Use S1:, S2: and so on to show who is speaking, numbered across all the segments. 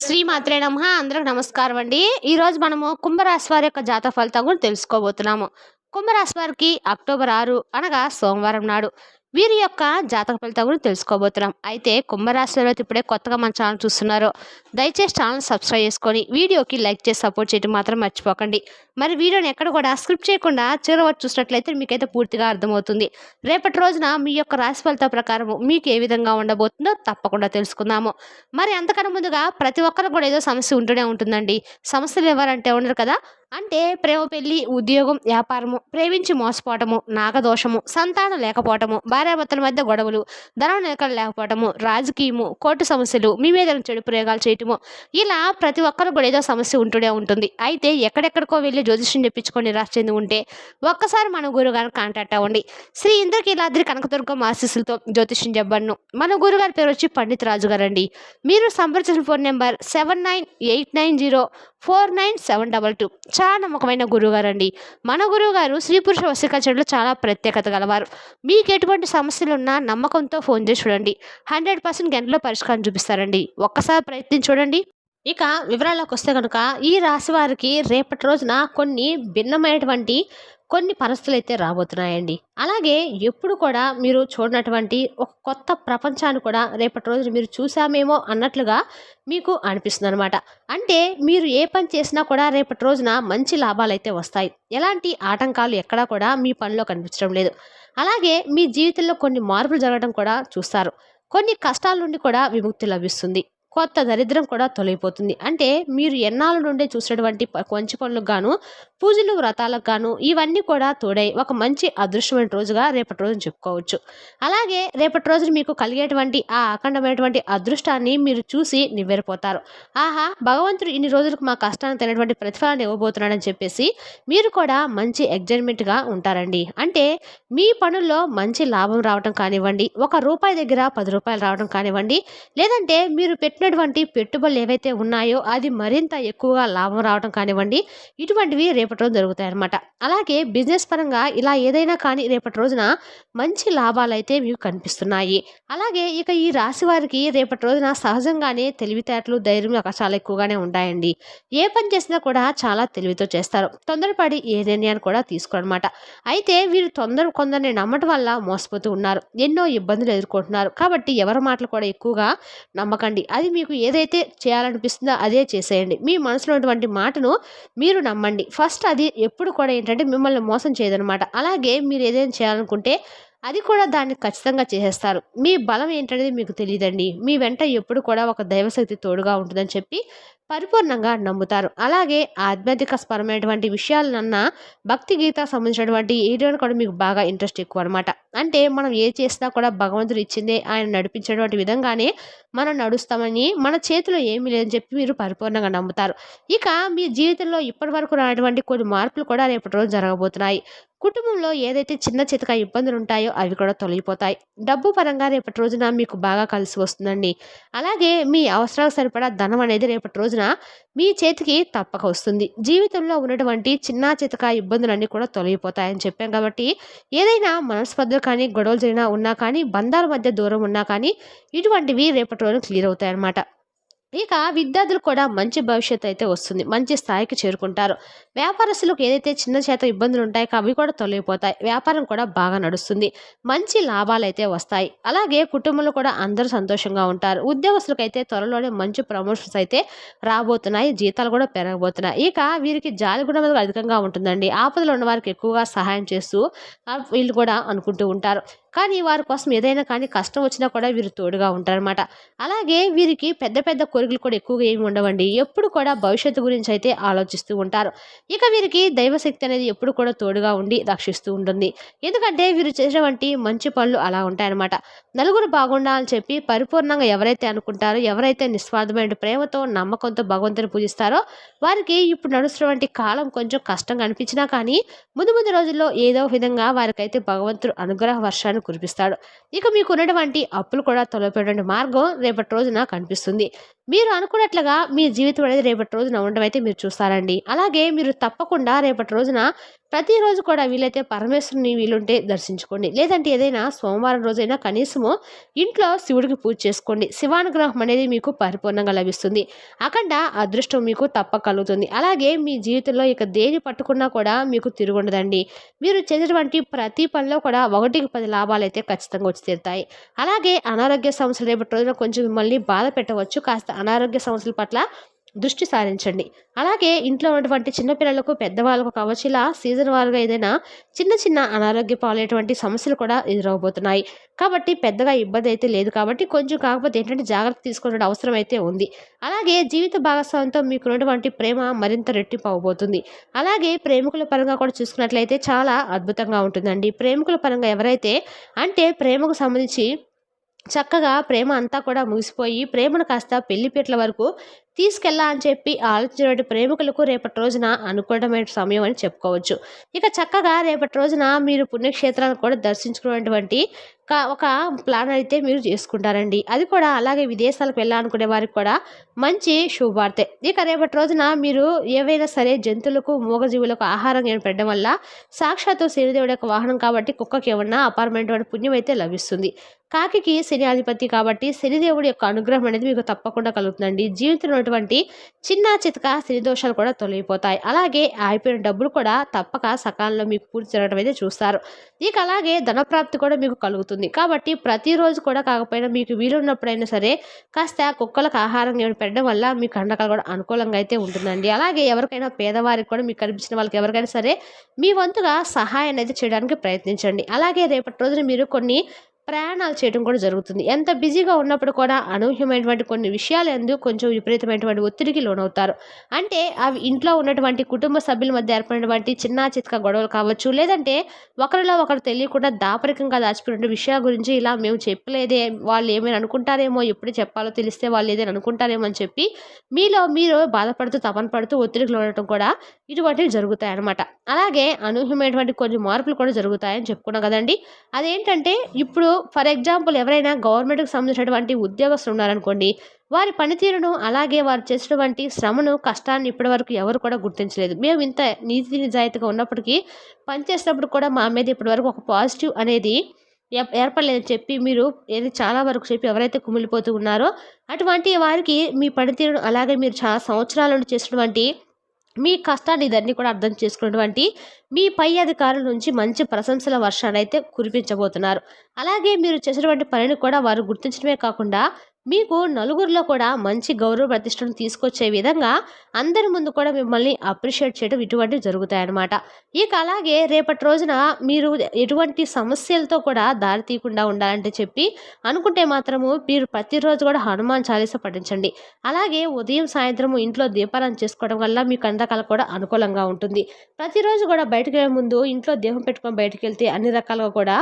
S1: శ్రీమాత్రే నమః. అందరికి నమస్కారం అండి. ఈరోజు మనము కుంభరాశి వారి యొక్క జాతక ఫలితం గురించి తెలుసుకోబోతున్నాము. కుంభరాశి వారికి అక్టోబర్ 6 అనగా సోమవారం నాడు వీరి యొక్క జాతక ఫలితం గురించి తెలుసుకోబోతున్నాం. అయితే కుంభరాశి వారు ఇప్పుడే కొత్తగా మన ఛానల్ చూస్తున్నారో దయచేసి ఛానల్ సబ్స్క్రైబ్ చేసుకొని వీడియోకి లైక్ చేసి సపోర్ట్ చేయడం మాత్రం మర్చిపోకండి. మరి వీడియోని ఎక్కడ కూడా స్క్రిప్ట్ చేయకుండా చివరి వరకు చూసినట్లయితే మీకైతే పూర్తిగా అర్థమవుతుంది. రేపటి రోజున మీ యొక్క రాశి ఫలితం ప్రకారం మీకు ఏ విధంగా ఉండబోతుందో తప్పకుండా తెలుసుకుందాము. మరి అంతకన్నా ముందుగా ప్రతి ఒక్కరు కూడా ఏదో సమస్య ఉంటూనే ఉంటుందండి. సమస్యలు ఎవరంటే ఉండరు కదా. అంటే ప్రేమ, పెళ్లి, ఉద్యోగం, వ్యాపారము, ప్రేమించి మోసపోవటము, నాగదోషము, సంతానం లేకపోవటము, భార్యాభర్తల మధ్య గొడవలు, ధనం నిలకడ లేకపోవటము, రాజకీయము, కోర్టు సమస్యలు, మీ మీద చెడు ప్రయోగాలు చేయటము, ఇలా ప్రతి ఒక్కరు కూడా ఏదో సమస్య ఉంటూనే ఉంటుంది. అయితే ఎక్కడెక్కడికో వెళ్ళి జ్యోతిష్యం చెప్పించుకొని నిరాశ చెంది ఉంటే ఒక్కసారి మన గురుగారిని కాంటాక్ట్ అవ్వండి. శ్రీ ఇంద్రకీలాద్రి కనకదుర్గం ఆశీస్సులతో జ్యోతిష్యం చెప్పబడను. మన గురుగారి పేరు వచ్చి పండిత్ రాజు గారు అండి. మీరు సంప్రదించిన ఫోన్ నెంబర్ 7989049722. చాలా నమ్మకమైన గురువుగారు అండి. మన గురువుగారు స్త్రీ పురుష వశీకరణలో చాలా ప్రత్యేకత గలవారు. మీకు ఎటువంటి సమస్యలు ఉన్నా నమ్మకంతో ఫోన్ చేసి చూడండి. 100% గంటలో పరిష్కారం చూపిస్తారండి. ఒక్కసారి ప్రయత్నించి చూడండి. ఇక వివరాల్లోకి వస్తే కనుక ఈ రాశి వారికి రేపటి రోజున కొన్ని భిన్నమైనటువంటి కొన్ని పరిస్థితులు అయితే రాబోతున్నాయండి. అలాగే ఎప్పుడు కూడా మీరు చూడనటువంటి ఒక కొత్త ప్రపంచాన్ని కూడా రేపటి రోజున మీరు చూసామేమో అన్నట్లుగా మీకు అనిపిస్తుంది అనమాట. అంటే మీరు ఏ పని చేసినా కూడా రేపటి రోజున మంచి లాభాలు అయితే వస్తాయి. ఎలాంటి ఆటంకాలు ఎక్కడా కూడా మీ పనిలో కనిపించడం లేదు. అలాగే మీ జీవితంలో కొన్ని మార్పులు జరగడం కూడా చూస్తారు. కొన్ని కష్టాల నుండి కూడా విముక్తి లభిస్తుంది. కొత్త దరిద్రం కూడా తొలగిపోతుంది. అంటే మీరు ఎన్నాళ్ళ నుండే చూసినటువంటి మంచి పనులకు గాను, పూజలు, వ్రతాలకు గాను ఇవన్నీ కూడా తోడై ఒక మంచి అదృష్టమైన రోజుగా రేపటి రోజున చెప్పుకోవచ్చు. అలాగే రేపటి రోజున మీకు కలిగేటువంటి ఆ అఖండమైనటువంటి అదృష్టాన్ని మీరు చూసి నివ్వెరపోతారు. ఆహా, భగవంతుడు ఇన్ని రోజులకు మా కష్టాన్ని తినటువంటి ప్రతిఫలాన్ని ఇవ్వబోతున్నాడని చెప్పేసి మీరు కూడా మంచి ఎగ్జైట్మెంట్గా ఉంటారండి. అంటే మీ పనుల్లో మంచి లాభం రావడం కానివ్వండి, ₹1 దగ్గర ₹10 రావడం కానివ్వండి, లేదంటే మీరు పెట్టినటువంటి పెట్టుబడులు ఏవైతే ఉన్నాయో అది మరింత ఎక్కువగా లాభం రావడం కానివ్వండి, ఇటువంటివి రేపటి రోజు జరుగుతాయి అన్నమాట. అలాగే బిజినెస్ పరంగా ఇలా ఏదైనా కానీ రేపటి రోజున మంచి లాభాలు అయితే మీకు కనిపిస్తున్నాయి. అలాగే ఇక ఈ రాశి వారికి రేపటి రోజున సహజంగానే తెలివితేటలు, ధైర్యం చాలా ఎక్కువగానే ఉంటాయండి. ఏ పని చేసినా కూడా చాలా తెలివితో చేస్తారు. తొందరపడి ఏ నిర్ణయాన్ని కూడా తీసుకోరన్నమాట. అయితే వీరు కొందరిని నమ్మటం వల్ల మోసపోతూ ఉన్నారు. ఎన్నో ఇబ్బందులు ఎదుర్కొంటున్నారు. కాబట్టి ఎవరి మాటలు కూడా ఎక్కువగా నమ్మకండి. అది మీకు ఏదైతే చేయాలనిపిస్తుందో అదే చేసేయండి. మీ మనసులో ఉన్నటువంటి మాటను మీరు నమ్మండి. ఫస్ట్ అది ఎప్పుడు కూడా ఏంటంటే మిమ్మల్ని మోసం చేయదనమాట. అలాగే మీరు ఏదైనా చేయాలనుకుంటే అది కూడా దాన్ని ఖచ్చితంగా చేసేస్తారు. మీ బలం ఏంటనేది మీకు తెలియదండి. మీ వెంట ఎప్పుడు కూడా ఒక దైవశక్తి తోడుగా ఉంటుందని చెప్పి పరిపూర్ణంగా నమ్ముతారు. అలాగే ఆధ్యాత్మిక పరమైనటువంటి విషయాలన్నా భక్తి గీత సంబంధించినటువంటి ఏరియాలో కూడా మీకు బాగా ఇంట్రెస్ట్ ఎక్కువ అనమాట. అంటే మనం ఏ చేసినా కూడా భగవంతుడు ఇచ్చిందే ఆయన నడిపించేటువంటి విధంగానే మనం నడుస్తామని, మన చేతిలో ఏమీ లేదని చెప్పి మీరు పరిపూర్ణంగా నమ్ముతారు. ఇక మీ జీవితంలో ఇప్పటి వరకు రానటువంటి కొన్ని మార్పులు కూడా రేపటి రోజు జరగబోతున్నాయి. కుటుంబంలో ఏదైతే చిన్న చితక ఇబ్బందులు ఉంటాయో అవి కూడా తొలగిపోతాయి. డబ్బు పరంగా రేపటి రోజున మీకు బాగా కలిసి వస్తుందండి. అలాగే మీ అవసరాలకు సరిపడా ధనం అనేది రేపటి రోజున మీ చేతికి తప్పక వస్తుంది. జీవితంలో ఉన్నటువంటి చిన్న చితక ఇబ్బందులన్నీ కూడా తొలగిపోతాయని చెప్పాం కాబట్టి ఏదైనా మనస్పర్ధలు కానీ, గొడవలు జరిగినా ఉన్నా కానీ, బంధాల మధ్య దూరం ఉన్నా కానీ ఇటువంటివి రేపటి రోజున క్లియర్ అవుతాయి అన్నమాట. ఇక విద్యార్థులు కూడా మంచి భవిష్యత్తు అయితే వస్తుంది. మంచి స్థాయికి చేరుకుంటారు. వ్యాపారస్తులకు ఏదైతే చిన్న చేత ఇబ్బందులు ఉంటాయో అవి కూడా తొలగిపోతాయి. వ్యాపారం కూడా బాగా నడుస్తుంది. మంచి లాభాలు అయితే వస్తాయి. అలాగే కుటుంబంలో కూడా అందరూ సంతోషంగా ఉంటారు. ఉద్యోగస్తులకైతే త్వరలోనే మంచి ప్రమోషన్స్ అయితే రాబోతున్నాయి. జీతాలు కూడా పెరగబోతున్నాయి. ఇక వీరికి జాలి గుణం అనేది అధికంగా ఉంటుందండి. ఆపదలో ఉన్న వారికి ఎక్కువగా సహాయం చేస్తూ వీళ్ళు కూడా అనుకుంటూ ఉంటారు. కానీ వారి కోసం ఏదైనా కానీ కష్టం వచ్చినా కూడా వీరు తోడుగా ఉంటారన్నమాట. అలాగే వీరికి పెద్ద పెద్ద కోరికలు కూడా ఎక్కువగా ఏమి ఉండవండి. ఎప్పుడు కూడా భవిష్యత్తు గురించి అయితే ఆలోచిస్తూ ఉంటారు. ఇక వీరికి దైవశక్తి అనేది ఎప్పుడు కూడా తోడుగా ఉండి రక్షిస్తూ ఉంటుంది. ఎందుకంటే వీరు చేసేటువంటి మంచి పనులు అలా ఉంటాయన్నమాట. నలుగురు బాగుండాలని చెప్పి పరిపూర్ణంగా ఎవరైతే అనుకుంటారో, ఎవరైతే నిస్వార్థమైన ప్రేమతో, నమ్మకంతో భగవంతుని పూజిస్తారో వారికి ఇప్పుడు నడుస్తున్నటువంటి కాలం కొంచెం కష్టంగా అనిపించినా కానీ ముందు ముందు రోజుల్లో ఏదో విధంగా వారికైతే భగవంతుడు అనుగ్రహ వర్షాన్ని కురిపిస్తాడు. ఇక మీకు ఉన్నటువంటి అప్పులు కూడా తొలగిపోయేటువంటి మార్గం రేపటి రోజున కనిపిస్తుంది. మీరు అనుకున్నట్లుగా మీ జీవితం అనేది రేపటి రోజున ఉండడం అయితే మీరు చూస్తారండి. అలాగే మీరు తప్పకుండా రేపటి రోజున ప్రతిరోజు కూడా వీలైతే పరమేశ్వరుని వీలుంటే దర్శించుకోండి. లేదంటే ఏదైనా సోమవారం రోజైనా కనీసము ఇంట్లో శివుడికి పూజ చేసుకోండి. శివానుగ్రహం అనేది మీకు పరిపూర్ణంగా లభిస్తుంది. అఖండ అదృష్టం మీకు తప్పక కలుగుతుంది. అలాగే మీ జీవితంలో ఇక దేని పట్టుకున్నా కూడా మీకు తిరుగుండదండి. మీరు చేసేటువంటి ప్రతి పనిలో కూడా 1కి 10 లాభాలైతే ఖచ్చితంగా వచ్చి తీరుతాయి. అలాగే అనారోగ్య సమస్యలు రేపటి రోజున కొంచెం మిమ్మల్ని బాధ పెట్టవచ్చు. కాస్త అనారోగ్య సమస్యల పట్ల దృష్టి సారించండి. అలాగే ఇంట్లో ఉన్నటువంటి చిన్న పిల్లలకు, పెద్దవాళ్ళకు కావచ్చు, ఇలా సీజన్ వారీగా ఏదైనా చిన్న చిన్న అనారోగ్య పాలైనటువంటి సమస్యలు కూడా ఎదురవబోతున్నాయి. కాబట్టి పెద్దగా ఇబ్బంది అయితే లేదు. కాబట్టి కొంచెం కాకపోతే ఏంటంటే జాగ్రత్త తీసుకునే అవసరం అయితే ఉంది. అలాగే జీవిత భాగస్వామితో మీకున్నటువంటి ప్రేమ మరింత రెట్టింపు అవ్వబోతుంది. అలాగే ప్రేమికుల పరంగా కూడా చూసుకున్నట్లయితే చాలా అద్భుతంగా ఉంటుందండి. ప్రేమికుల పరంగా ఎవరైతే అంటే ప్రేమకు సంబంధించి చక్కగా ప్రేమ అంతా కూడా ముగిసిపోయి ప్రేమను కాస్త పెళ్లిపీటల వరకు అని చెప్పి ఆలోచించినటువంటి ప్రేమికులకు రేపటి రోజున అనుకూలమైన సమయం అని చెప్పుకోవచ్చు. ఇక చక్కగా రేపటి రోజున మీరు పుణ్యక్షేత్రాలను కూడా దర్శించుకునేటువంటి ఒక ప్లాన్ అయితే మీరు చేసుకుంటారండి. అది కూడా అలాగే విదేశాలకు వెళ్ళాలనుకునే వారికి కూడా మంచి శుభవార్తే. ఇక రేపటి రోజున మీరు ఏవైనా సరే జంతువులకు, మూగజీవులకు ఆహారం పెట్టడం వల్ల సాక్షాత్తు శనిదేవుడి యొక్క వాహనం కాబట్టి కుక్కకి ఏమన్నా అపారమైనటువంటి పుణ్యం అయితే లభిస్తుంది. కాకికి శని అధిపతి కాబట్టి శనిదేవుడి యొక్క అనుగ్రహం అనేది మీకు తప్పకుండా కలుగుతుందండి. జీవితంలో ఉన్నటువంటి చిన్న చితక శని దోషాలు కూడా తొలగిపోతాయి. అలాగే ఆగిపోయిన డబ్బులు కూడా తప్పక సకాలంలో మీకు పూర్తి జరగడం అయితే చూస్తారు. ఇక అలాగే ధనప్రాప్తి కూడా మీకు కలుగుతుంది. కాబట్టి ప్రతిరోజు కూడా కాకపోయినా మీకు వీలున్నప్పుడైనా సరే కాస్త కుక్కలకు ఆహారం పెట్టడం వల్ల మీ కండకాలు కూడా అనుకూలంగా అయితే ఉంటుందండి. అలాగే ఎవరికైనా పేదవారికి కూడా మీకు కనిపించిన వాళ్ళకి ఎవరికైనా సరే మీ వంతుగా సహాయాన్ని అయితే చేయడానికి ప్రయత్నించండి. అలాగే రేపటి రోజున మీరు కొన్ని ప్రయాణాలు చేయడం కూడా జరుగుతుంది. ఎంత బిజీగా ఉన్నప్పుడు కూడా అనూహ్యమైనటువంటి కొన్ని విషయాలు ఎందుకు కొంచెం విపరీతమైనటువంటి ఒత్తిడికి లోనవుతారు. అంటే అవి ఇంట్లో ఉన్నటువంటి కుటుంబ సభ్యుల మధ్య ఏర్పడినటువంటి చిన్న చితక గొడవలు కావచ్చు, లేదంటే ఒకరిలో ఒకరు తెలియకుండా దాపరికంగా దాచిపెట్టిన విషయాల గురించి ఇలా మేము చెప్పలేదే, వాళ్ళు ఏమైనా అనుకుంటారేమో, ఎప్పుడు చెప్పాలో తెలిస్తే వాళ్ళు ఏదైనా అనుకుంటారేమో అని చెప్పి మీలో మీరు బాధపడుతూ తపన పడుతూ ఒత్తిడికి లోనవడం కూడా ఇటువంటివి జరుగుతాయి అన్నమాట. అలాగే అనూహ్యమైనటువంటి కొన్ని మార్పులు కూడా జరుగుతాయని చెప్పుకున్నాం కదండి. అదేంటంటే ఇప్పుడు ఫర్ ఎగ్జాంపుల్ ఎవరైనా గవర్నమెంట్కి సంబంధించినటువంటి ఉద్యోగస్తులు ఉన్నారనుకోండి, వారి పనితీరును అలాగే వారు చేసినటువంటి శ్రమను, కష్టాన్ని ఇప్పటివరకు ఎవరు కూడా గుర్తించలేదు. మేము ఇంత నీతి నిజాయితీగా ఉన్నప్పటికీ పనిచేసినప్పుడు కూడా మా మీద ఇప్పటివరకు ఒక పాజిటివ్ అనేది ఏర్పడలేదని చెప్పి మీరు ఏది చాలా వరకు చెప్పి ఎవరైతే కుమిలిపోతూ ఉన్నారో అటువంటి వారికి మీ పనితీరును అలాగే మీరు చాలా సంవత్సరాల నుండి చేసినటువంటి మీ కష్టాన్ని ఇదన్నీ కూడా అర్థం చేసుకున్నటువంటి మీ పై అధికారుల నుంచి మంచి ప్రశంసల వర్షాన్ని అయితే కురిపించబోతున్నారు. అలాగే మీరు చేసినటువంటి పనిని కూడా వారు గుర్తించడమే కాకుండా మీకు నలుగురిలో కూడా మంచి గౌరవ ప్రతిష్టను తీసుకొచ్చే విధంగా అందరి ముందు కూడా మిమ్మల్ని అప్రిషియేట్ చేయడం ఇటువంటివి జరుగుతాయన్నమాట. ఇక అలాగే రేపటి రోజున మీరు ఎటువంటి సమస్యలతో కూడా దారి తీయకుండా ఉండాలంటే చెప్పి అనుకుంటే మాత్రము మీరు ప్రతిరోజు కూడా హనుమాన్ చాలీసా పఠించండి. అలాగే ఉదయం సాయంత్రము ఇంట్లో దీపారాధన చేసుకోవడం వల్ల మీ కండకాలు కూడా అనుకూలంగా ఉంటుంది. ప్రతిరోజు కూడా బయటకు వెళ్ళే ముందు ఇంట్లో దీపం పెట్టుకొని బయటకు వెళ్తే అన్ని రకాలుగా కూడా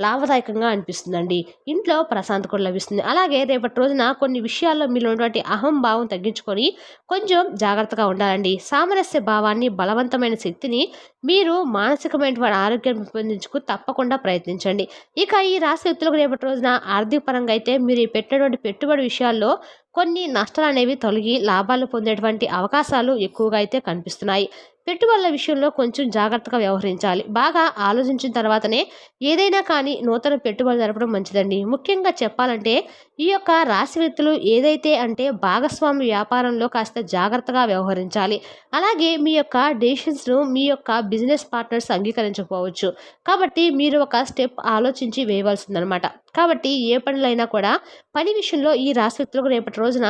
S1: లాభదాయకంగా అనిపిస్తుందండి. ఇంట్లో ప్రశాంతత కూడా లభిస్తుంది. అలాగే రేపటి రోజున కొన్ని విషయాల్లో మీలో ఉన్నటువంటి అహంభావం తగ్గించుకొని కొంచెం జాగ్రత్తగా ఉండాలండి. సామరస్య భావాన్ని, బలవంతమైన శక్తిని మీరు మానసికమైనటువంటి ఆరోగ్యాన్ని పెంపొందించుకు తప్పకుండా ప్రయత్నించండి. ఇక ఈ రాశి వ్యక్తులకు రేపటి రోజున ఆర్థిక పరంగా అయితే మీరు పెట్టినటువంటి పెట్టుబడి విషయాల్లో కొన్ని నష్టాలు అనేవి తొలగి లాభాలు పొందేటువంటి అవకాశాలు ఎక్కువగా అయితే కనిపిస్తున్నాయి. పెట్టుబడుల విషయంలో కొంచెం జాగ్రత్తగా వ్యవహరించాలి. బాగా ఆలోచించిన తర్వాతనే ఏదైనా కానీ నూతన పెట్టుబడి జరపడం మంచిదండి. ముఖ్యంగా చెప్పాలంటే ఈ యొక్క రాశి వ్యక్తులు ఏదైతే అంటే భాగస్వామి వ్యాపారంలో కాస్త జాగ్రత్తగా వ్యవహరించాలి. అలాగే మీ యొక్క డెసిషన్స్ను మీ యొక్క బిజినెస్ పార్ట్నర్స్ అంగీకరించకపోవచ్చు. కాబట్టి మీరు ఒక స్టెప్ ఆలోచించి వేయవలసిందనమాట. కాబట్టి ఏ పనులైనా కూడా పని విషయంలో ఈ రాశి వ్యక్తులకు రేపటి రోజున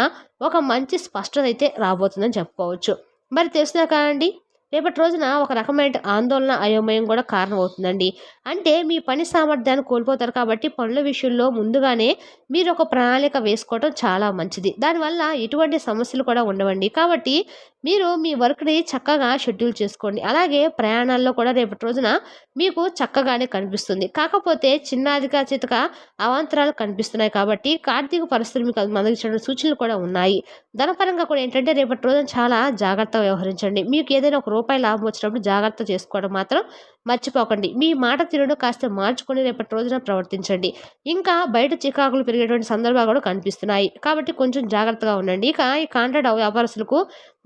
S1: ఒక మంచి స్పష్టత అయితే రాబోతుందని చెప్పుకోవచ్చు. మరి తెలిసినా కానండి రేపటి రోజున ఒక రకమైన ఆందోళన, అయోమయం కూడా కారణమవుతుందండి. అంటే మీ పని సామర్థ్యాన్ని కోల్పోతారు కాబట్టి పనుల విషయంలో ముందుగానే మీరు ఒక ప్రణాళిక వేసుకోవడం చాలా మంచిది. దానివల్ల ఎటువంటి సమస్యలు కూడా ఉండవండి. కాబట్టి మీరు మీ వర్క్ని చక్కగా షెడ్యూల్ చేసుకోండి. అలాగే ప్రయాణాల్లో కూడా రేపటి రోజున మీకు చక్కగానే కనిపిస్తుంది. కాకపోతే చిన్నదిగా చితక అవాంతరాలు కనిపిస్తున్నాయి కాబట్టి ఆర్థిక పరిస్థితులు మీకు మందగించిన సూచనలు కూడా ఉన్నాయి. ధనపరంగా కూడా ఏంటంటే రేపటి రోజున చాలా జాగ్రత్తగా వ్యవహరించండి. మీకు ఏదైనా ఒక రూపాయి లాభం వచ్చినప్పుడు జాగ్రత్త చేసుకోవడం మాత్రం మర్చిపోకండి. మీ మాట తీరును కాస్త మార్చుకొని రేపటి రోజున ప్రవర్తించండి. ఇంకా బయట చికాకులు పెరిగేటువంటి సందర్భాలు కూడా కనిపిస్తున్నాయి. కాబట్టి కొంచెం జాగ్రత్తగా ఉండండి. ఇక ఈ కాంట్రాక్ట్ వ్యాపారస్తులకు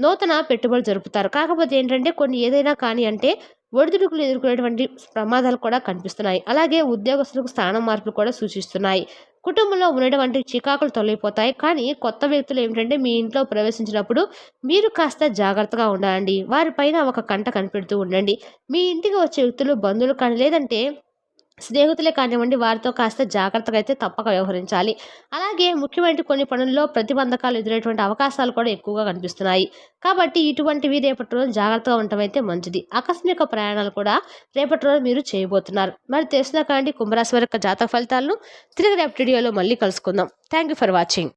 S1: నూతన పెట్టుబడులు జరుపుతారు. కాకపోతే ఏంటంటే కొన్ని ఏదైనా కానీ అంటే ఒడిదుడుకులు ఎదుర్కొనేటువంటి ప్రమాదాలు కూడా కనిపిస్తున్నాయి. అలాగే ఉద్యోగస్తులకు స్థానం మార్పులు కూడా సూచిస్తున్నాయి. కుటుంబంలో ఉన్నటువంటి చికాకులు తొలగిపోతాయి. కానీ కొత్త వ్యక్తులు ఏమిటంటే మీ ఇంట్లో ప్రవేశించినప్పుడు మీరు కాస్త జాగ్రత్తగా ఉండాలండి. వారిపైన ఒక కంట కనిపెడుతూ ఉండండి. మీ ఇంటికి వచ్చే వ్యక్తులు బంధువులు కానీ లేదంటే స్నేహితులే కానివ్వండి, వారితో కాస్త జాగ్రత్తగా అయితే తప్పక వ్యవహరించాలి. అలాగే ముఖ్యమైన కొన్ని పనుల్లో ప్రతిబంధకాలు ఎదురయ్యేటువంటి అవకాశాలు కూడా ఎక్కువగా కనిపిస్తున్నాయి. కాబట్టి ఇటువంటివి రేపటి రోజు జాగ్రత్తగా ఉండటం అయితే మంచిది. ఆకస్మిక ప్రయాణాలు కూడా రేపటి రోజు మీరు చేయబోతున్నారు. మరి తెలిసిన కాండి కుంభరాశి వారి యొక్క జాతక ఫలితాలను తిరిగి రేపటి వీడియోలో మళ్ళీ కలుసుకుందాం. Thank you for watching.